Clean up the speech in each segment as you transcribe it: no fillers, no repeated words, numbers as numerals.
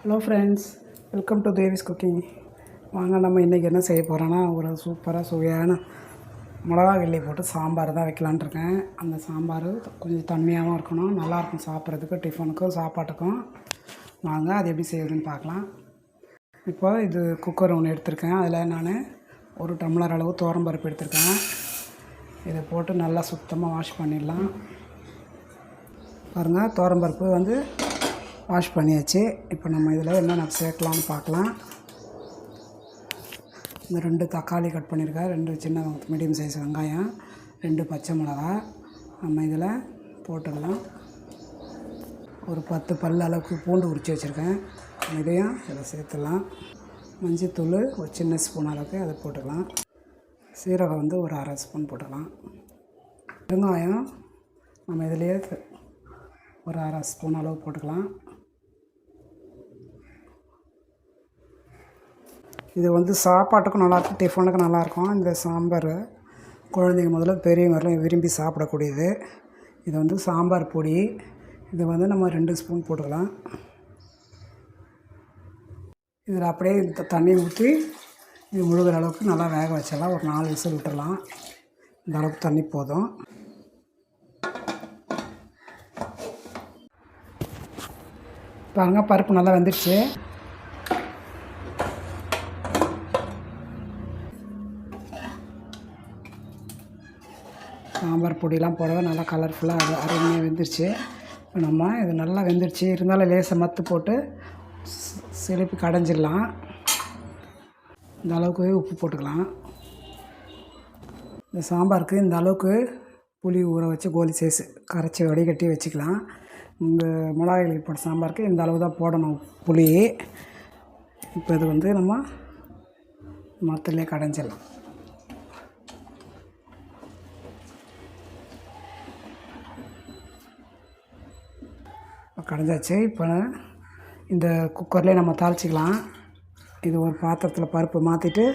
Hello friends, welcome to Devi's cooking. வாங்க, நம்ம இன்றைக்கி என்ன செய்ய போகிறோன்னா ஒரு சூப்பராக சுவையான மிளகா கிள்ளி போட்டு சாம்பார் தான் வைக்கலான் இருக்கேன். அந்த சாம்பார் கொஞ்சம் தண்ணியாகவும் இருக்கணும், நல்லாயிருக்கும் சாப்பிட்றதுக்கு, டிஃபனுக்கும் சாப்பாட்டுக்கும். வாங்க அது எப்படி செய்யுதுன்னு பார்க்கலாம். இப்போ இது குக்கர் ஒன்று எடுத்திருக்கேன். அதில் நான் ஒரு டம்ளர் அளவு துவரம்பருப்பு எடுத்திருக்கேன். இதை போட்டு நல்லா சுத்தமாக வாஷ் பண்ணிடலாம். பாருங்கள், துவரம்பருப்பு வாஷ் பண்ணியாச்சு. இப்போ நம்ம இதில் என்னென்ன சேர்க்கலாம்னு பார்க்கலாம். இந்த 2 தக்காளி கட் பண்ணியிருக்கேன், 2 சின்ன மீடியம் சைஸ் வெங்காயம், 2 பச்சை மிளகா நம்ம இதில் போட்டுடலாம். ஒரு 10 பல் அளவுக்கு பூண்டு உரித்து வச்சுருக்கேன், இதையும் இதில் சேர்த்துடலாம். மஞ்சத்தூள் ஒரு சின்ன ஸ்பூன் அளவுக்கு அதை போட்டுக்கலாம். சீரகம் ஒரு அரை ஸ்பூன் போட்டுக்கலாம். வெங்காயம் நம்ம இதிலேயே ஒரு அரை ஸ்பூன் அளவு போட்டுக்கலாம். இது சாப்பாட்டுக்கும் நல்லாயிருக்கும், டிஃபனுக்கும் நல்லாயிருக்கும். இந்த சாம்பார் குழந்தைங்க முதல்ல பெரியவங்க வரலாம் விரும்பி சாப்பிடக்கூடியது. இது சாம்பார் பொடி. இது நம்ம 2 ஸ்பூன் போட்டுக்கலாம். இதில் அப்படியே தண்ணி ஊற்றி இது முழுகிற அளவுக்கு நல்லா வேக வச்சிடலாம். ஒரு 4 விசில் விட்டுடலாம். இந்த அளவுக்கு தண்ணி போதும். பாருங்கள், பருப்பு நல்லா வெந்துடுச்சு. சாம்பார் பொடியெலாம் போடவே நல்லா கலர்ஃபுல்லாக அருமையாக வெந்துருச்சு. இப்போ நம்ம இது நல்லா வெந்துருச்சு, இருந்தாலும் லேசாக மத்து போட்டு சிலிப்பி கடைஞ்சிடலாம். இந்த அளவுக்கு உப்பு போட்டுக்கலாம். இந்த சாம்பாருக்கு இந்த அளவுக்கு புளி ஊற வச்சு கோலி சைஸ் கரைச்சி வடிகட்டி வச்சுக்கலாம். இந்த மிளகாய் போட்ட சாம்பாருக்கு இந்த அளவு தான் போடணும் புளி. இப்போ இது நம்ம மரத்துலேயே கடைஞ்சிடலாம். கடைஞ்சாச்சு. இப்போ இந்த குக்கர்லேயே நம்ம தாளிச்சிக்கலாம். இது ஒரு பாத்திரத்தில் பருப்பு மாற்றிட்டு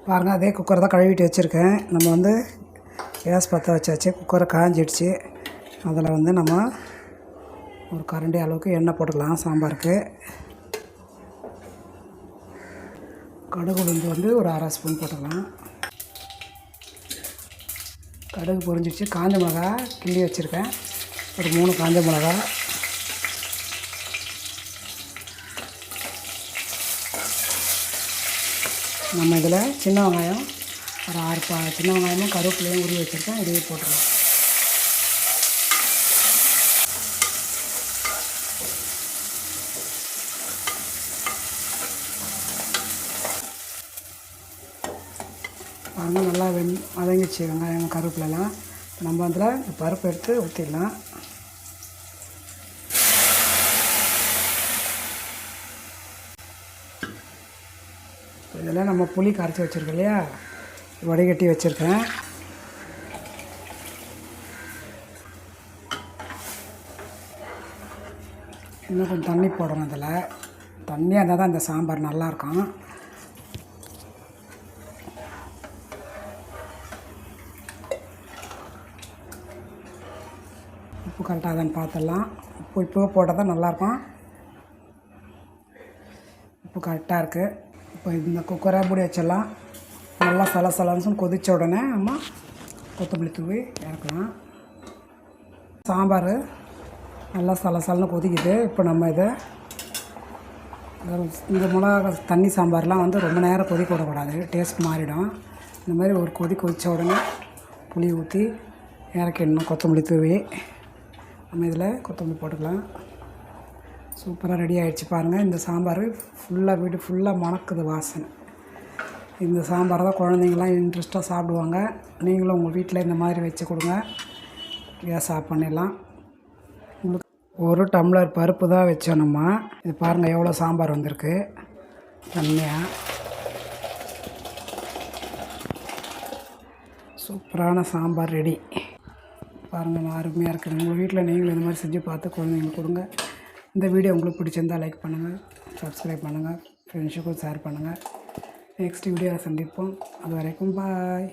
பாருங்கள், அதே குக்கரை தான் கழுவிட்டு வச்சுருக்கேன். நம்ம கேஸ் பற்ற வச்சாச்சு. குக்கரை காஞ்சிடுச்சு. அதில் நம்ம ஒரு கரண்டி அளவுக்கு எண்ணெய் போட்டுக்கலாம். சாம்பாருக்கு கடுகு உளுந்து ஒரு அரை ஸ்பூன் போட்டுக்கலாம். கடுகு பொரிஞ்சிடுச்சு. காஞ்ச மிளகா கிள்ளி வச்சுருக்கேன், ஒரு 3 காஞ்ச மிளகா. நம்ம இதில் சின்ன வெங்காயம் ஒரு 6 சின்ன வெங்காயமும் கருவேப்பிலையும் உருவி வச்சுருக்கேன், இதையே போட்டுருவோம். பாருங்கள், நல்லா வதங்கிச்சு வெங்காயம் கருவேப்பிலெலாம். நம்ம அதில் பருப்பு எடுத்து ஊற்றிடலாம். இதெல்லாம் நம்ம புளி கரைச்சி வச்சுருக்கோம் இல்லையா, வடிகட்டி வச்சுருக்கேன். இன்னும் கொஞ்சம் தண்ணி போடணும். அதில் தண்ணியாக இருந்தால் தான் இந்த சாம்பார் நல்லாயிருக்கும். உப்பு கரெக்டாக தான் பார்த்துடலாம். உப்பு இப்போ போட்டால் தான் நல்லாயிருக்கும். உப்பு கரெக்டாக இருக்குது. இப்போ இந்த குக்கரை மூடி வச்சிடலாம். நல்லா சலசலன்னு கொதித்த உடனே நம்ம கொத்தமல்லி தூவி இறக்கலாம். சாம்பார் நல்லா சலசலன்னு கொதிக்குது. இப்போ நம்ம இந்த மிளகா தண்ணி சாம்பார்லாம் ரொம்ப நேரம் கொதிக்க விடக்கூடாது, டேஸ்ட் மாறிடும். இந்த மாதிரி ஒரு கொதித்த உடனே புளி ஊற்றி இறக்கிடணும். கொத்தமல்லி தூவி நம்ம இதில் கொத்தமல்லி போட்டுக்கலாம். சூப்பராக ரெடி ஆகிடுச்சு. பாருங்கள், இந்த சாம்பார் ஃபுல்லாக வீடு ஃபுல்லாக மணக்குது வாசனை. இந்த சாம்பார் தான் குழந்தைங்களாம் இன்ட்ரெஸ்ட்டாக சாப்பிடுவாங்க. நீங்களும் உங்கள் வீட்டில் இந்த மாதிரி வச்சு கொடுங்க, கேஸ் ஆஃப் பண்ணிடலாம். உங்களுக்கு 1 டம்ளர் பருப்பு தான் வச்சோம் நம்ம. இது பாருங்கள் எவ்வளோ சாம்பார் வந்திருக்கு தண்ணியாக. சூப்பரான சாம்பார் ரெடி. பாருங்கள், அருமையாக இருக்குது. உங்கள் வீட்டில் நீங்களும் இந்த மாதிரி செஞ்சு பார்த்து குழந்தைங்களுக்கு கொடுங்க. இந்த வீடியோ உங்களுக்கு பிடிச்சிருந்தால் லைக் பண்ணுங்கள், சப்ஸ்கிரைப் பண்ணுங்கள், ஃப்ரெண்ட்ஸுக்கும் ஷேர் பண்ணுங்கள். நெக்ஸ்ட் வீடியோவில் சந்திப்போம். அது வரைக்கும் பாய்.